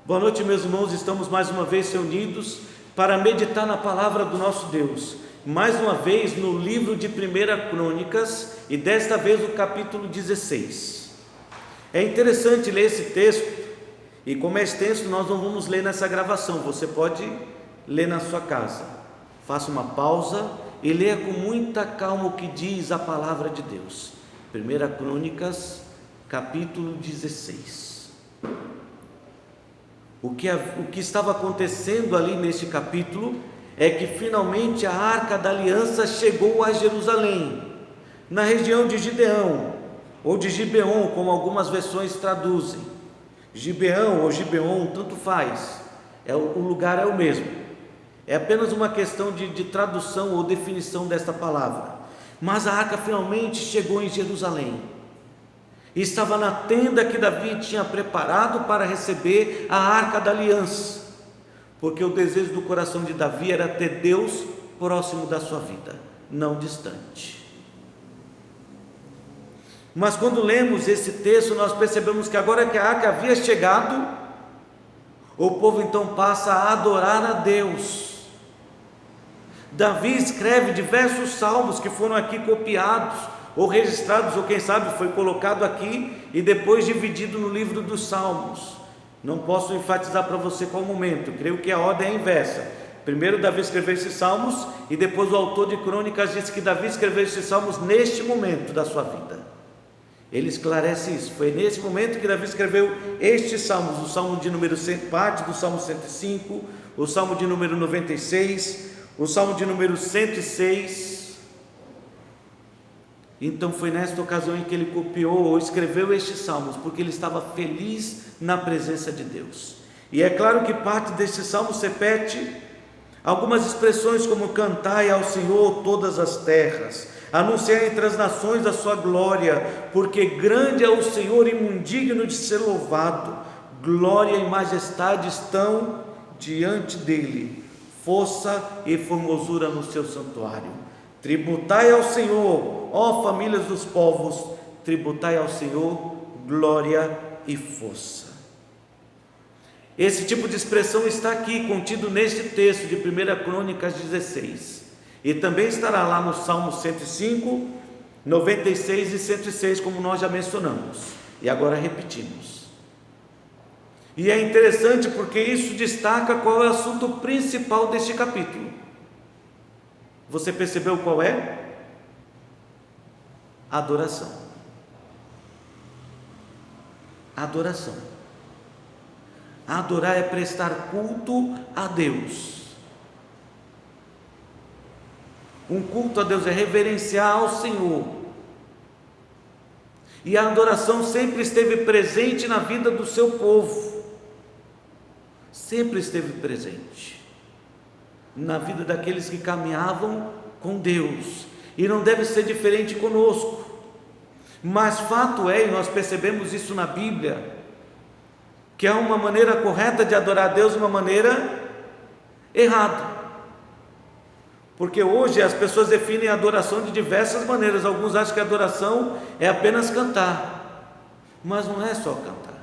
Boa noite, meus irmãos. Estamos mais uma vez reunidos para meditar na palavra do nosso Deus. Mais uma vez no livro de 1 Crônicas e desta vez o capítulo 16. É interessante ler esse texto e, como é extenso, nós não vamos ler nessa gravação. Você pode ler na sua casa. Faça uma pausa e leia com muita calma o que diz a palavra de Deus. 1 Crônicas, capítulo 16. O que estava acontecendo ali neste capítulo é que finalmente a Arca da Aliança chegou a Jerusalém, na região de Gideão, ou de Gibeon, como algumas versões traduzem. Gibeão ou Gibeon, tanto faz, o lugar é o mesmo. É apenas uma questão de tradução ou definição desta palavra. Mas a arca finalmente chegou em Jerusalém. Estava na tenda que Davi tinha preparado para receber a Arca da Aliança, porque o desejo do coração de Davi era ter Deus próximo da sua vida, não distante. Mas quando lemos esse texto, nós percebemos que agora que a arca havia chegado, o povo então passa a adorar a Deus. Davi escreve diversos salmos que foram aqui copiados, ou registrados, ou quem sabe foi colocado aqui e depois dividido no livro dos Salmos. Não posso enfatizar para você qual momento, creio que a ordem é inversa. Primeiro Davi escreveu esses salmos e depois o autor de Crônicas disse que Davi escreveu esses salmos neste momento da sua vida. Ele esclarece isso, foi nesse momento que Davi escreveu estes salmos, o salmo de número 100, parte do salmo 105, o salmo de número 96, o salmo de número 106. Então foi nesta ocasião em que ele copiou ou escreveu estes salmos, porque ele estava feliz na presença de Deus. E é claro que parte destes salmos repete algumas expressões como: cantai ao Senhor todas as terras, anunciar entre as nações a sua glória, porque grande é o Senhor e muito digno de ser louvado, glória e majestade estão diante dele, força e formosura no seu santuário. Tributai ao Senhor, ó famílias dos povos, tributai ao Senhor glória e força. Esse tipo de expressão está aqui contido neste texto de 1 Crônicas 16 e também estará lá no Salmo 105, 96 e 106, como nós já mencionamos e agora repetimos. E é interessante porque isso destaca qual é o assunto principal deste capítulo. Você percebeu qual é? Adoração. Adoração. Adorar é prestar culto a Deus. Um culto a Deus é reverenciar ao Senhor. E a adoração sempre esteve presente na vida do seu povo. Sempre esteve presente na vida daqueles que caminhavam com Deus, e não deve ser diferente conosco. Mas fato é, e nós percebemos isso na Bíblia, que há uma maneira correta de adorar a Deus e uma maneira errada, porque hoje as pessoas definem a adoração de diversas maneiras. Alguns acham que a adoração é apenas cantar, mas não é só cantar.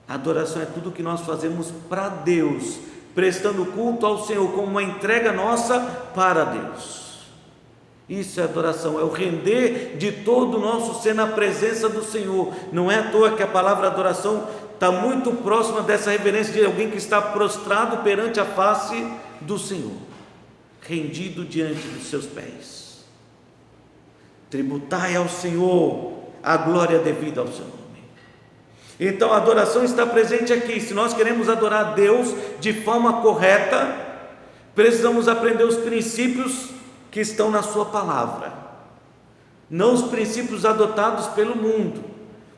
A adoração é tudo que nós fazemos para Deus, prestando culto ao Senhor como uma entrega nossa para Deus. Isso é adoração, é o render de todo o nosso ser na presença do Senhor. Não é à toa que a palavra adoração está muito próxima dessa reverência de alguém que está prostrado perante a face do Senhor, rendido diante dos seus pés. Tributai ao Senhor a glória devida ao Senhor. Então a adoração está presente aqui. Se nós queremos adorar a Deus de forma correta, precisamos aprender os princípios que estão na sua palavra, não os princípios adotados pelo mundo,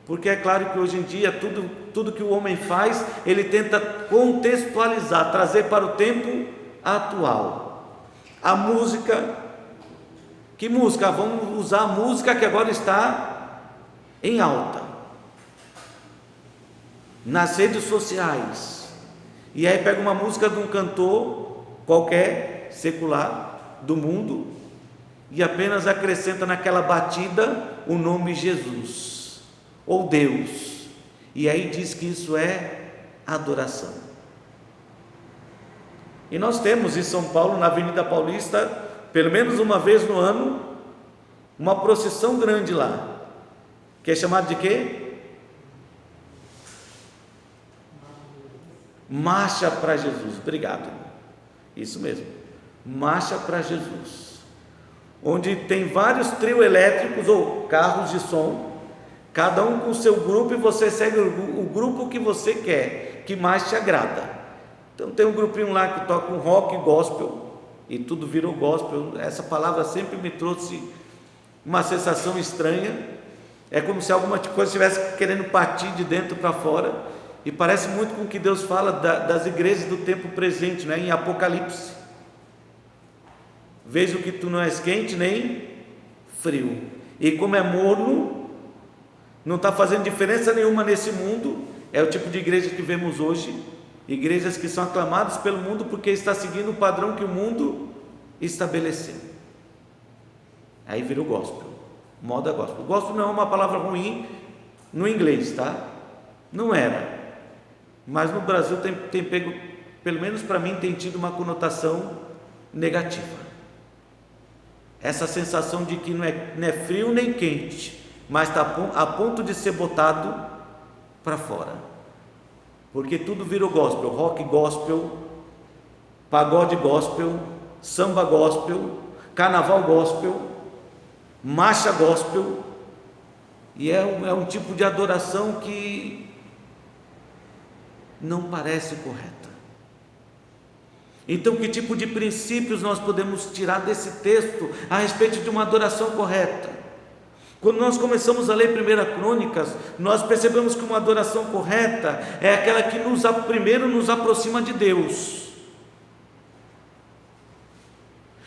porque é claro que hoje em dia tudo que o homem faz, ele tenta contextualizar, trazer para o tempo atual. A música, que música? Vamos usar a música que agora está em alta nas redes sociais, e aí pega uma música de um cantor qualquer, secular, do mundo, e apenas acrescenta naquela batida o nome Jesus, ou Deus, e aí diz que isso é adoração. E nós temos em São Paulo, na Avenida Paulista, pelo menos uma vez no ano, uma procissão grande lá, que é chamada de quê? Marcha para Jesus. Obrigado, isso mesmo, Marcha para Jesus, onde tem vários trio elétricos ou carros de som, cada um com o seu grupo, e você segue o grupo que você quer, que mais te agrada. Então tem um grupinho lá que toca um rock gospel, e tudo virou gospel. Essa palavra sempre me trouxe uma sensação estranha, é como se alguma coisa estivesse querendo partir de dentro para fora, e parece muito com o que Deus fala das igrejas do tempo presente, né? Em Apocalipse: vejo que tu não és quente nem frio, e como é morno, não está fazendo diferença nenhuma nesse mundo. É o tipo de igreja que vemos hoje, igrejas que são aclamadas pelo mundo porque está seguindo o padrão que o mundo estabeleceu. Aí virou gospel, moda gospel. Gospel não é uma palavra ruim no inglês, tá? Não era, mas no Brasil tem pego, pelo menos para mim, tem tido uma conotação negativa. Essa sensação de que não é frio nem quente, mas está a ponto de ser botado para fora, porque tudo virou gospel: rock gospel, pagode gospel, samba gospel, carnaval gospel, marcha gospel, e é um tipo de adoração que não parece correta. Então, que tipo de princípios nós podemos tirar desse texto a respeito de uma adoração correta? Quando nós começamos a ler 1 Crônicas, nós percebemos que uma adoração correta é aquela que primeiro nos aproxima de Deus,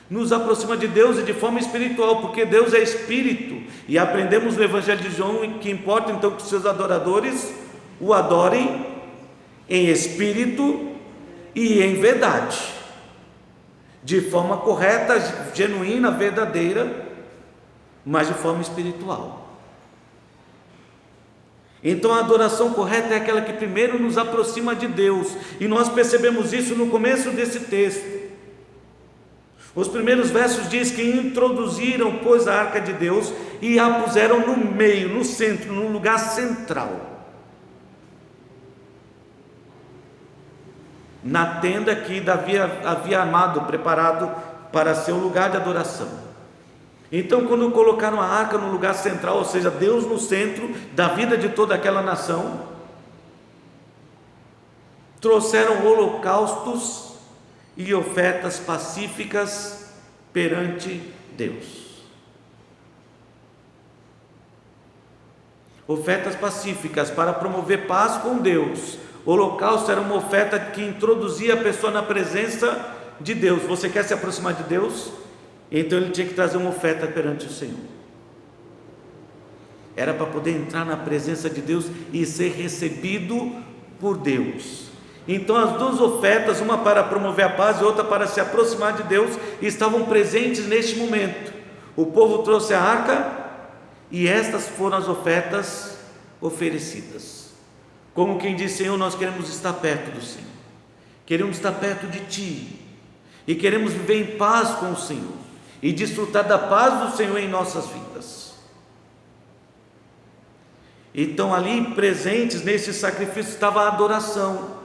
nos aproxima de Deus e de forma espiritual, porque Deus é espírito, e aprendemos no Evangelho de João que importa então que os seus adoradores o adorem em espírito e em verdade, de forma correta, genuína, verdadeira, mas de forma espiritual. Então a adoração correta é aquela que primeiro nos aproxima de Deus, e nós percebemos isso no começo desse texto. Os primeiros versos diz que introduziram, pois, a arca de Deus e a puseram no meio, no centro, no lugar central, na tenda que Davi havia armado, preparado para ser o lugar de adoração. Então, quando colocaram a arca no lugar central, ou seja, Deus no centro da vida de toda aquela nação, trouxeram holocaustos e ofertas pacíficas perante Deus. Ofertas pacíficas para promover paz com Deus. O holocausto era uma oferta que introduzia a pessoa na presença de Deus. Você quer se aproximar de Deus? Então ele tinha que trazer uma oferta perante o Senhor. Era para poder entrar na presença de Deus e ser recebido por Deus. Então as duas ofertas, uma para promover a paz e outra para se aproximar de Deus, estavam presentes neste momento. O povo trouxe a arca e estas foram as ofertas oferecidas. Como quem diz: Senhor, nós queremos estar perto do Senhor, queremos estar perto de Ti, e queremos viver em paz com o Senhor, e desfrutar da paz do Senhor em nossas vidas. Então ali presentes nesse sacrifício estava a adoração.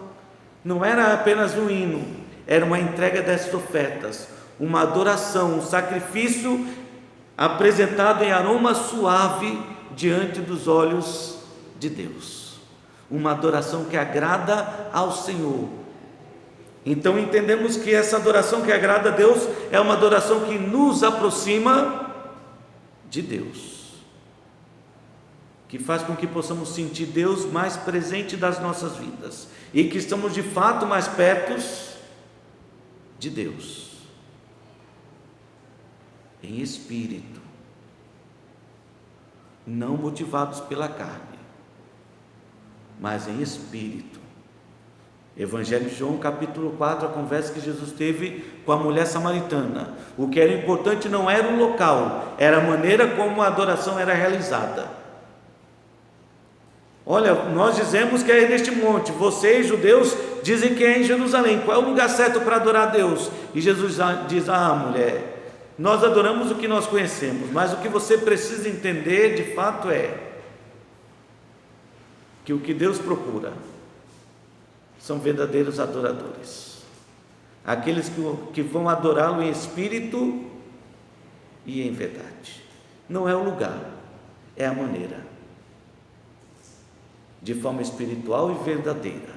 Não era apenas um hino, era uma entrega dessas ofertas, uma adoração, um sacrifício apresentado em aroma suave diante dos olhos de Deus, uma adoração que agrada ao Senhor. Então entendemos que essa adoração que agrada a Deus é uma adoração que nos aproxima de Deus, que faz com que possamos sentir Deus mais presente das nossas vidas, e que estamos de fato mais perto de Deus, em espírito, não motivados pela carne, mas em espírito. Evangelho de João capítulo 4, a conversa que Jesus teve com a mulher samaritana. O que era importante não era o local, era a maneira como a adoração era realizada. Olha, nós dizemos que é neste monte, vocês, judeus, dizem que é em Jerusalém. Qual é o lugar certo para adorar a Deus? E Jesus diz: mulher, nós adoramos o que nós conhecemos, mas o que você precisa entender de fato é que o que Deus procura são verdadeiros adoradores, aqueles que vão adorá-lo em espírito e em verdade. Não é o lugar, é a maneira, de forma espiritual e verdadeira,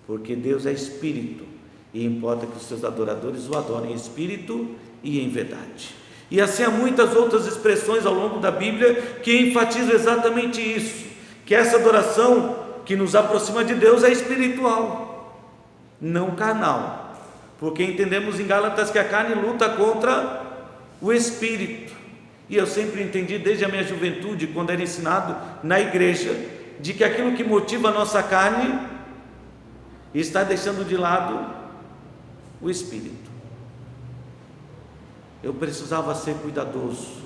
porque Deus é espírito e importa que os seus adoradores o adorem em espírito e em verdade. E assim há muitas outras expressões ao longo da Bíblia que enfatizam exatamente isso, que essa adoração que nos aproxima de Deus é espiritual, não carnal, porque entendemos em Gálatas que a carne luta contra o espírito, e eu sempre entendi desde a minha juventude, quando era ensinado na igreja, de que aquilo que motiva a nossa carne está deixando de lado o espírito. Eu precisava ser cuidadoso,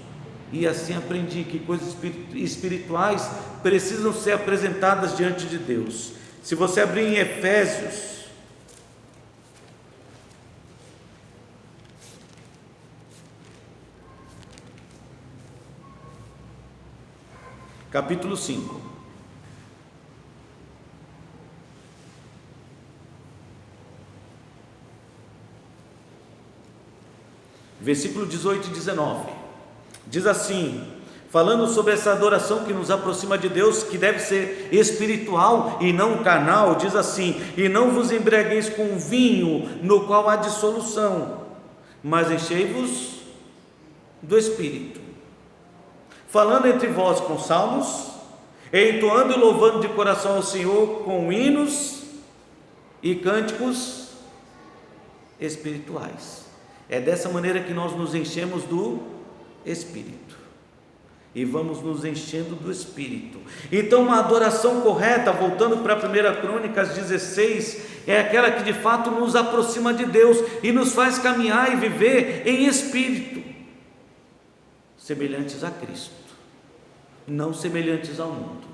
e assim aprendi que coisas espirituais precisam ser apresentadas diante de Deus. Se você abrir em Efésios, capítulo 5, versículo 18 e 19, diz assim, falando sobre essa adoração que nos aproxima de Deus, que deve ser espiritual e não carnal, diz assim: e não vos embriagueis com vinho, no qual há dissolução, mas enchei-vos do Espírito, falando entre vós com salmos, entoando e louvando de coração ao Senhor com hinos e cânticos espirituais. É dessa maneira que nós nos enchemos do Espírito, e vamos nos enchendo do Espírito. Então, uma adoração correta, voltando para 1 Crônicas 16, é aquela que de fato nos aproxima de Deus e nos faz caminhar e viver em espírito, semelhantes a Cristo, não semelhantes ao mundo,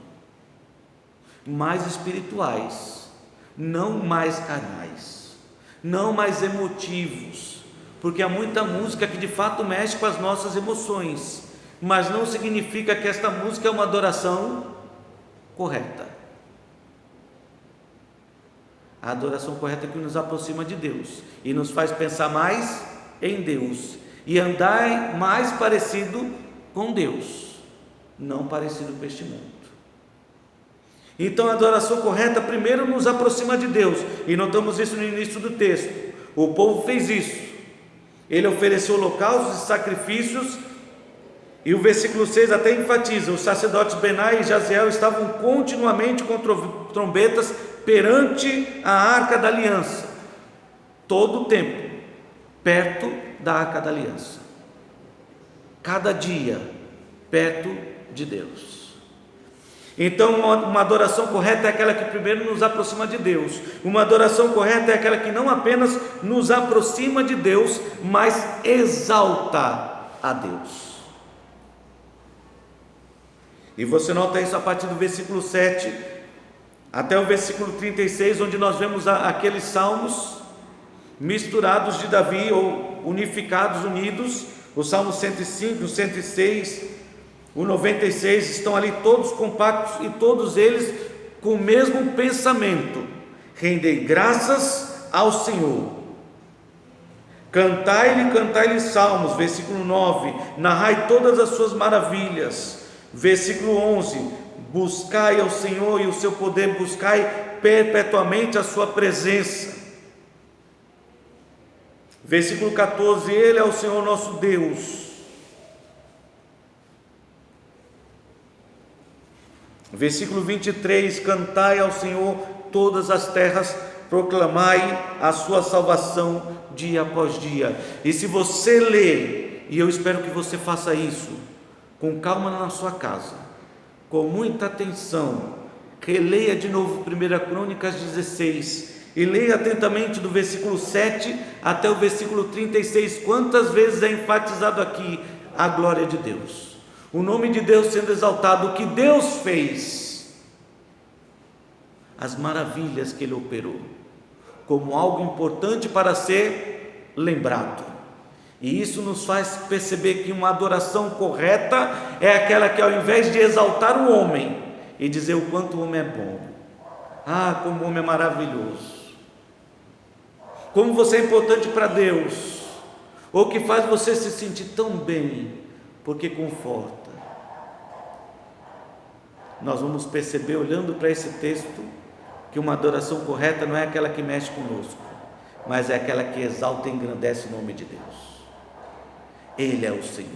mais espirituais, não mais carnais, não mais emotivos, porque há muita música que de fato mexe com as nossas emoções, mas não significa que esta música é uma adoração correta. A adoração correta é que nos aproxima de Deus e nos faz pensar mais em Deus e andar mais parecido com Deus, não parecido com este mundo. Então a adoração correta primeiro nos aproxima de Deus, e notamos isso no início do texto. O povo fez isso, ele ofereceu holocaustos e sacrifícios, e o versículo 6 até enfatiza: os sacerdotes Benai e Jaziel estavam continuamente com trombetas perante a arca da aliança, todo o tempo, perto da arca da aliança, cada dia, perto de Deus. Então, uma adoração correta é aquela que primeiro nos aproxima de Deus. Uma adoração correta é aquela que não apenas nos aproxima de Deus, mas exalta a Deus. E você nota isso a partir do versículo 7 até o versículo 36, onde nós vemos aqueles salmos misturados de Davi, ou unificados, unidos. O Salmo 105, o 106, o 96 estão ali todos compactos, e todos eles com o mesmo pensamento: rendei graças ao Senhor, cantai-lhe salmos. Versículo 9, narrai todas as suas maravilhas. Versículo 11, buscai ao Senhor e o seu poder, buscai perpetuamente a sua presença. Versículo 14, ele é o Senhor nosso Deus. Versículo 23, cantai ao Senhor todas as terras, proclamai a sua salvação dia após dia. E se você ler, e eu espero que você faça isso com calma na sua casa, com muita atenção, releia de novo 1 Crônicas 16 e leia atentamente do versículo 7 até o versículo 36, quantas vezes é enfatizado aqui a glória de Deus, o nome de Deus sendo exaltado, o que Deus fez, as maravilhas que Ele operou, como algo importante para ser lembrado. E isso nos faz perceber que uma adoração correta é aquela que, ao invés de exaltar o homem e dizer o quanto o homem é bom, como o homem é maravilhoso, como você é importante para Deus, ou que faz você se sentir tão bem, porque conforta. Nós vamos perceber, olhando para esse texto, que uma adoração correta não é aquela que mexe conosco, mas é aquela que exalta e engrandece o nome de Deus. Ele é o Senhor,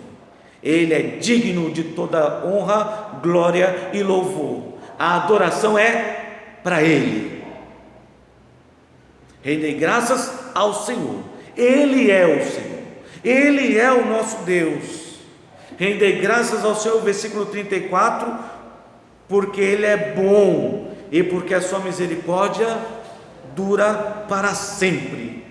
Ele é digno de toda honra, glória e louvor. A adoração é para Ele. Rendei graças ao Senhor, Ele é o Senhor, Ele é o nosso Deus. Rendei graças ao Senhor, versículo 34, porque Ele é bom e porque a sua misericórdia dura para sempre.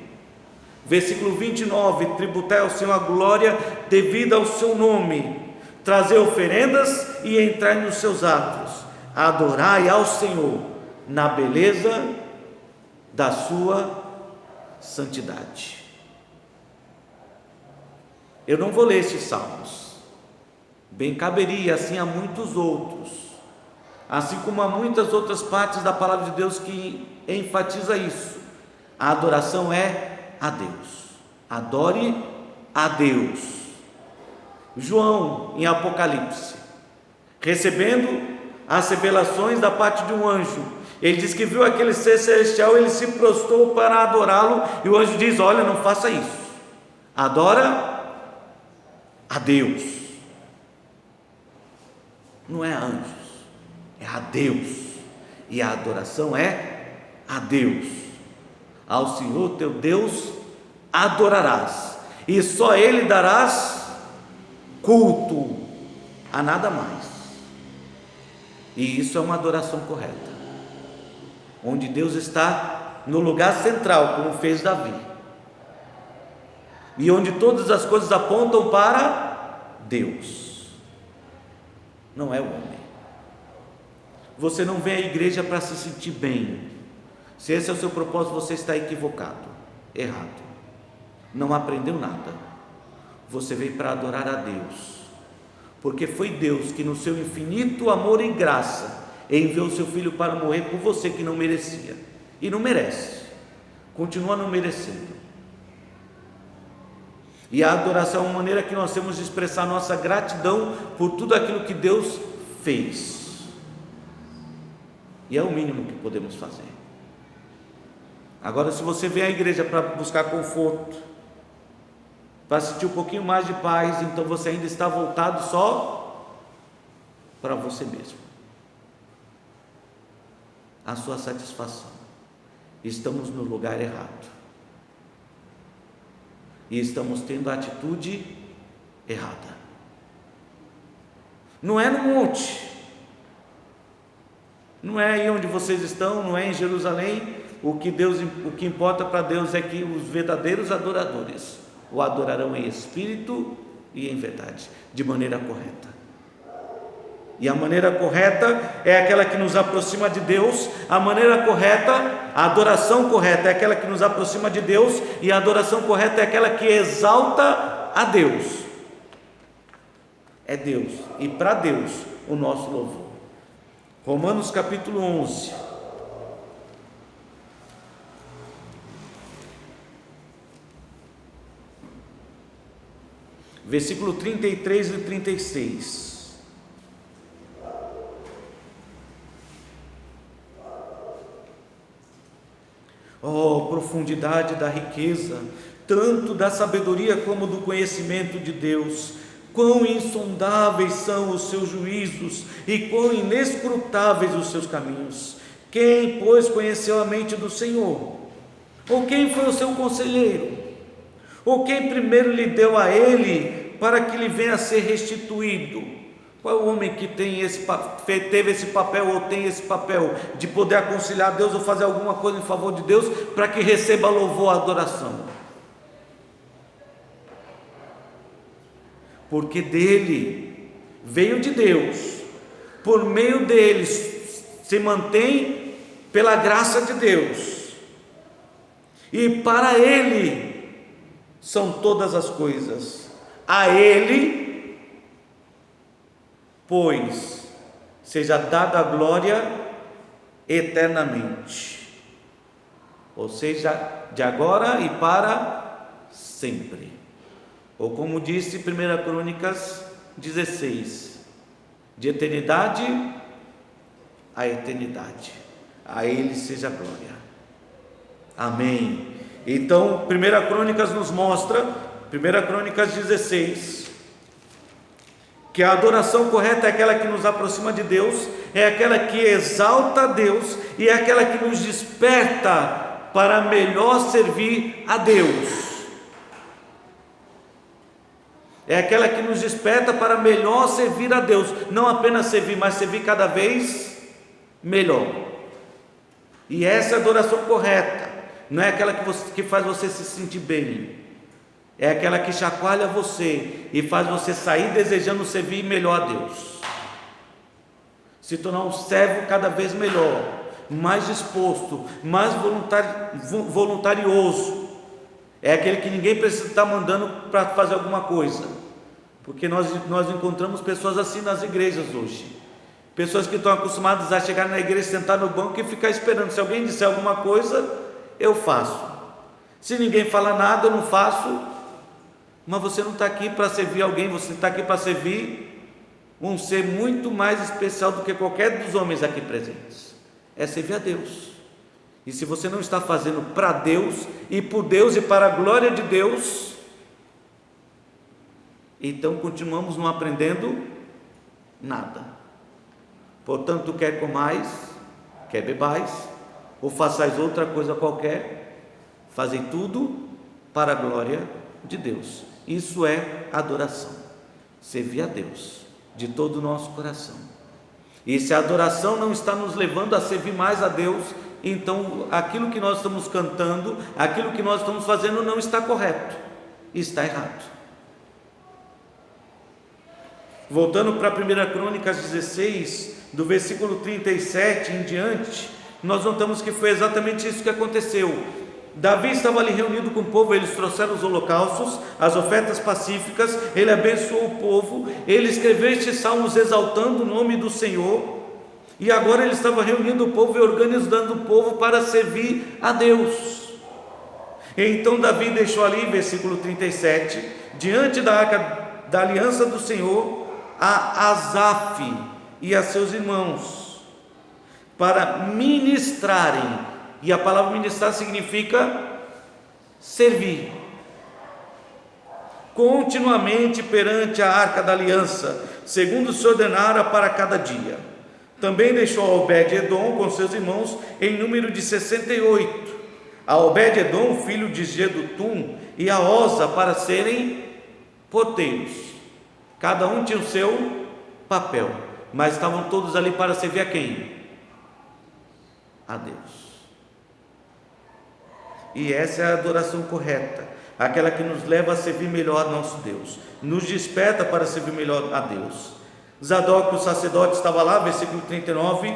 Versículo 29, tributai ao Senhor a glória devida ao seu nome, trazer oferendas e entrar nos seus atos, adorai ao Senhor na beleza da sua santidade. Eu não vou ler estes salmos, bem caberia, assim há muitos outros, assim como há muitas outras partes da palavra de Deus que enfatiza isso. A adoração é a Deus, adore a Deus. João, em Apocalipse, recebendo as revelações da parte de um anjo, ele diz que viu aquele ser celestial, ele se prostrou para adorá-lo, e o anjo diz: olha, não faça isso, adora a Deus. Não é a anjos, é a Deus, e a adoração é a Deus. Ao Senhor teu Deus adorarás, e só Ele darás culto, a nada mais. E isso é uma adoração correta, onde Deus está no lugar central, como fez Davi, e onde todas as coisas apontam para Deus, não é o homem. Você não vem à igreja para se sentir bem. Se esse é o seu propósito, você está equivocado, errado, não aprendeu nada. Você veio para adorar a Deus, porque foi Deus que, no seu infinito amor e graça, enviou seu Filho para morrer por você, que não merecia e não merece, continua não merecendo. E a adoração é uma maneira que nós temos de expressar nossa gratidão por tudo aquilo que Deus fez, e é o mínimo que podemos fazer. Agora, se você vem à igreja para buscar conforto, para sentir um pouquinho mais de paz, então você ainda está voltado só para você mesmo, a sua satisfação. Estamos no lugar errado, e estamos tendo a atitude errada. Não é no monte, não é aí onde vocês estão, não é em Jerusalém. O que importa para Deus é que os verdadeiros adoradores o adorarão em espírito e em verdade, de maneira correta. E a maneira correta é aquela que nos aproxima de Deus. A maneira correta, a adoração correta é aquela que nos aproxima de Deus, e a adoração correta é aquela que exalta a Deus. É Deus, e para Deus o nosso louvor. Romanos capítulo 11, versículo 33 e 36. Oh, profundidade da riqueza, tanto da sabedoria como do conhecimento de Deus! Quão insondáveis são os seus juízos e quão inescrutáveis os seus caminhos! Quem, pois, conheceu a mente do Senhor? Ou quem foi o seu conselheiro? Ou quem primeiro lhe deu a ele para que lhe venha a ser restituído? Qual é o homem que teve esse papel ou tem esse papel de poder aconselhar Deus ou fazer alguma coisa em favor de Deus para que receba louvor, adoração? Porque dele, veio de Deus, por meio dele se mantém pela graça de Deus, e para Ele são todas as coisas. A Ele, pois, seja dada a glória eternamente, ou seja, de agora e para sempre. Ou como disse 1 Crônicas 16, de eternidade a eternidade, a Ele seja a glória. Amém. Então 1 Crônicas nos mostra, 1 Crônicas 16, que a adoração correta é aquela que nos aproxima de Deus, é aquela que exalta a Deus e é aquela que nos desperta para melhor servir a Deus. É aquela que nos desperta para melhor servir a Deus, não apenas servir, mas servir cada vez melhor. E essa é a adoração correta, não é aquela que faz você se sentir bem, é aquela que chacoalha você e faz você sair desejando servir melhor a Deus, se tornar um servo cada vez melhor, mais disposto, mais voluntarioso. É aquele que ninguém precisa estar mandando para fazer alguma coisa, porque nós encontramos pessoas assim nas igrejas hoje, pessoas que estão acostumadas a chegar na igreja, sentar no banco e ficar esperando. Se alguém disser alguma coisa, eu faço. Se ninguém fala nada, eu não faço. Mas você não está aqui para servir alguém, você está aqui para servir um ser muito mais especial do que qualquer dos homens aqui presentes. É servir a Deus. E se você não está fazendo para Deus e por Deus e para a glória de Deus, então continuamos não aprendendo nada. Portanto, quer comais, quer bebais, ou façais outra coisa qualquer, fazei tudo para a glória de Deus. Isso é adoração, servir a Deus de todo o nosso coração. E se a adoração não está nos levando a servir mais a Deus, então aquilo que nós estamos cantando, aquilo que nós estamos fazendo não está correto, está errado. Voltando para 1 Crônicas 16, do versículo 37 em diante, nós notamos que foi exatamente isso que aconteceu. Davi estava ali reunido com o povo, eles trouxeram os holocaustos, as ofertas pacíficas, ele abençoou o povo, ele escreveu estes salmos exaltando o nome do Senhor, e agora ele estava reunindo o povo e organizando o povo para servir a Deus. Então Davi deixou ali, versículo 37, diante da arca da aliança do Senhor, a Asaf e a seus irmãos, para ministrarem. E a palavra ministrar significa servir continuamente perante a arca da aliança, segundo se ordenara para cada dia. Também deixou Obed-edom com seus irmãos em número de 68, a Obed-edom, filho de Jedutum, e a Osa para serem porteiros. Cada um tinha o seu papel, mas estavam todos ali para servir a quem? A Deus. E essa é a adoração correta, aquela que nos leva a servir melhor a nosso Deus, nos desperta para servir melhor a Deus. Zadok, o sacerdote, estava lá, versículo 39,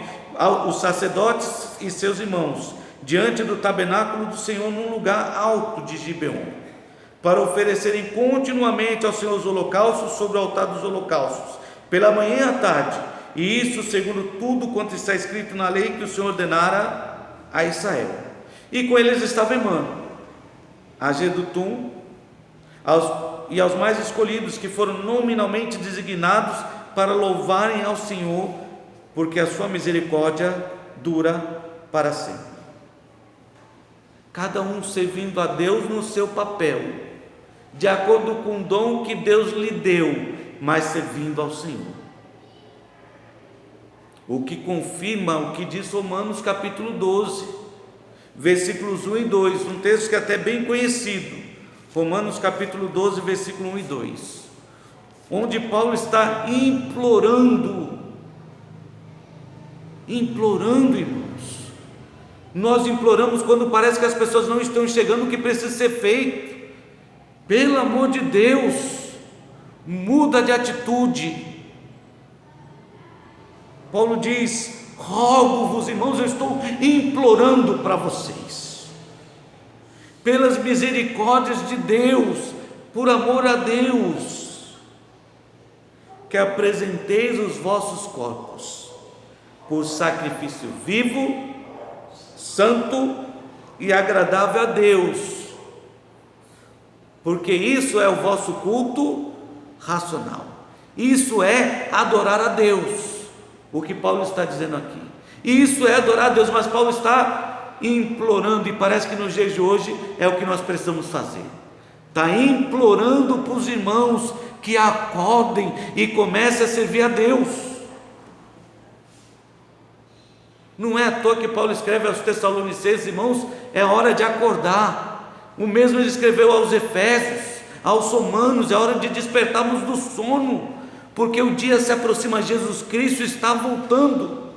os sacerdotes e seus irmãos, diante do tabernáculo do Senhor, num lugar alto de Gibeon, para oferecerem continuamente ao Senhor os holocaustos sobre o altar dos holocaustos, pela manhã e à tarde, e isso segundo tudo quanto está escrito na lei que o Senhor ordenara a Israel. E com eles estava Emã, a Jedutum, e aos mais escolhidos, que foram nominalmente designados para louvarem ao Senhor, porque a sua misericórdia dura para sempre. Cada um servindo a Deus no seu papel, de acordo com o dom que Deus lhe deu, mas servindo ao Senhor. O que confirma o que diz Romanos capítulo 12, versículos 1 e 2, um texto que é até bem conhecido, Romanos capítulo 12, versículo 1 e 2, onde Paulo está implorando, irmãos. Nós imploramos quando parece que as pessoas não estão enxergando o que precisa ser feito. Pelo amor de Deus, muda de atitude. Paulo diz: Rogo-vos, irmãos, eu estou implorando para vocês, pelas misericórdias de Deus, por amor a Deus, que apresenteis os vossos corpos por sacrifício vivo, santo e agradável a Deus, porque isso é o vosso culto racional. Isso é adorar a Deus, o que Paulo está dizendo aqui. Isso é adorar a Deus, mas Paulo está implorando, e parece que nos dias de hoje é o que nós precisamos fazer. Está implorando para os irmãos que acordem e comecem a servir a Deus. Não é à toa que Paulo escreve aos Tessalonicenses: irmãos, é hora de acordar. O mesmo ele escreveu aos Efésios, aos Romanos: é hora de despertarmos do sono, porque o dia se aproxima, Jesus Cristo está voltando.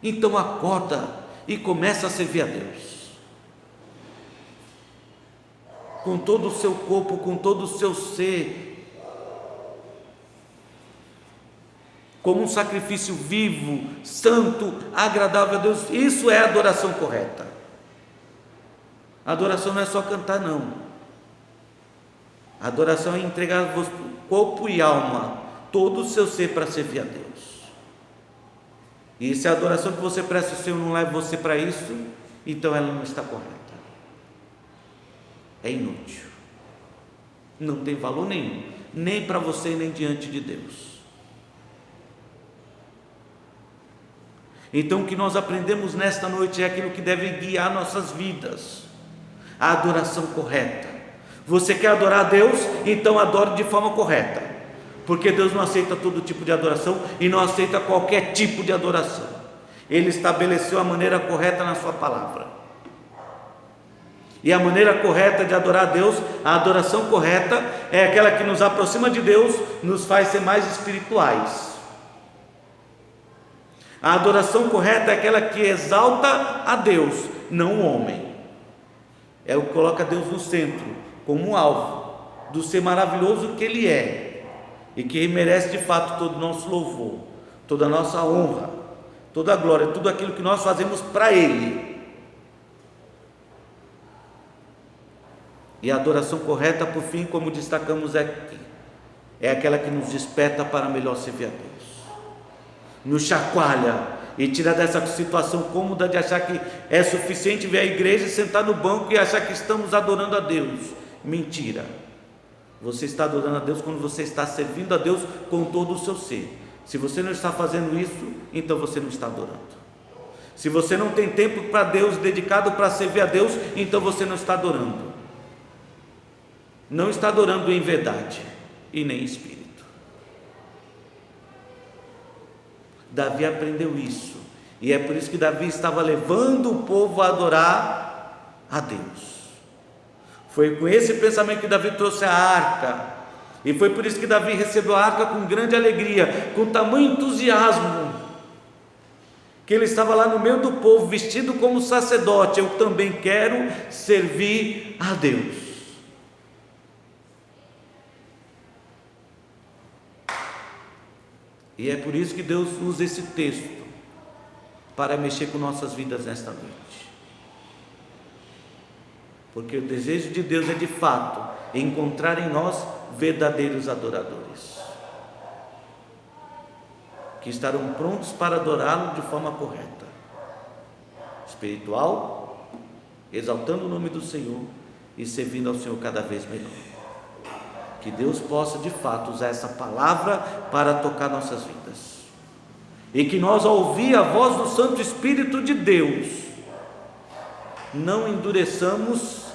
Então acorda e começa a servir a Deus, com todo o seu corpo, com todo o seu ser, como um sacrifício vivo, santo, agradável a Deus. Isso é a adoração correta. A adoração não é só cantar, não. A adoração é entregar corpo e alma, todo o seu ser, para servir a Deus. E se a adoração que você presta ao Senhor não leva você para isso, então ela não está correta. É inútil. Não tem valor nenhum, nem para você, nem diante de Deus. Então o que nós aprendemos nesta noite é aquilo que deve guiar nossas vidas: a adoração correta. Você quer adorar a Deus? Então adore de forma correta, porque Deus não aceita todo tipo de adoração e não aceita qualquer tipo de adoração. Ele estabeleceu a maneira correta na sua palavra, e a maneira correta de adorar a Deus, a adoração correta, é aquela que nos aproxima de Deus, nos faz ser mais espirituais. A adoração correta é aquela que exalta a Deus, não o homem. É o que coloca Deus no centro, como um alvo do ser maravilhoso que Ele é, e que merece de fato todo o nosso louvor, toda a nossa honra, toda a glória, tudo aquilo que nós fazemos para Ele. E a adoração correta, por fim, como destacamos aqui, é aquela que nos desperta para melhor servir a Deus, nos chacoalha e tira dessa situação cômoda de achar que é suficiente vir à igreja, sentar no banco e achar que estamos adorando a Deus. Mentira. Você está adorando a Deus quando você está servindo a Deus com todo o seu ser. Se você não está fazendo isso, então você não está adorando. Se você não tem tempo para Deus, dedicado para servir a Deus, então você não está adorando. Não está adorando em verdade e nem em espírito. Davi aprendeu isso, e é por isso que Davi estava levando o povo a adorar a Deus. Foi com esse pensamento que Davi trouxe a arca, e foi por isso que Davi recebeu a arca com grande alegria, com tamanho entusiasmo, que ele estava lá no meio do povo, vestido como sacerdote. Eu também quero servir a Deus. E é por isso que Deus usa esse texto para mexer com nossas vidas nesta noite, porque o desejo de Deus é de fato encontrar em nós verdadeiros adoradores, que estarão prontos para adorá-lo de forma correta, espiritual, exaltando o nome do Senhor e servindo ao Senhor cada vez melhor. Que Deus possa de fato usar essa palavra para tocar nossas vidas, e que nós, ao ouvir a voz do Santo Espírito de Deus, não endureçamos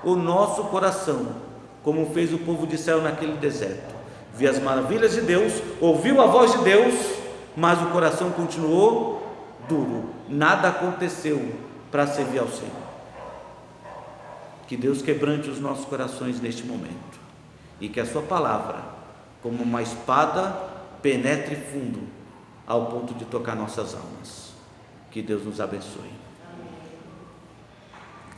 o nosso coração, como fez o povo de Israel naquele deserto. Viu as maravilhas de Deus, ouviu a voz de Deus, mas o coração continuou duro, nada aconteceu para servir ao Senhor. Que Deus quebrante os nossos corações neste momento, e que a sua palavra, como uma espada, penetre fundo, ao ponto de tocar nossas almas. Que Deus nos abençoe.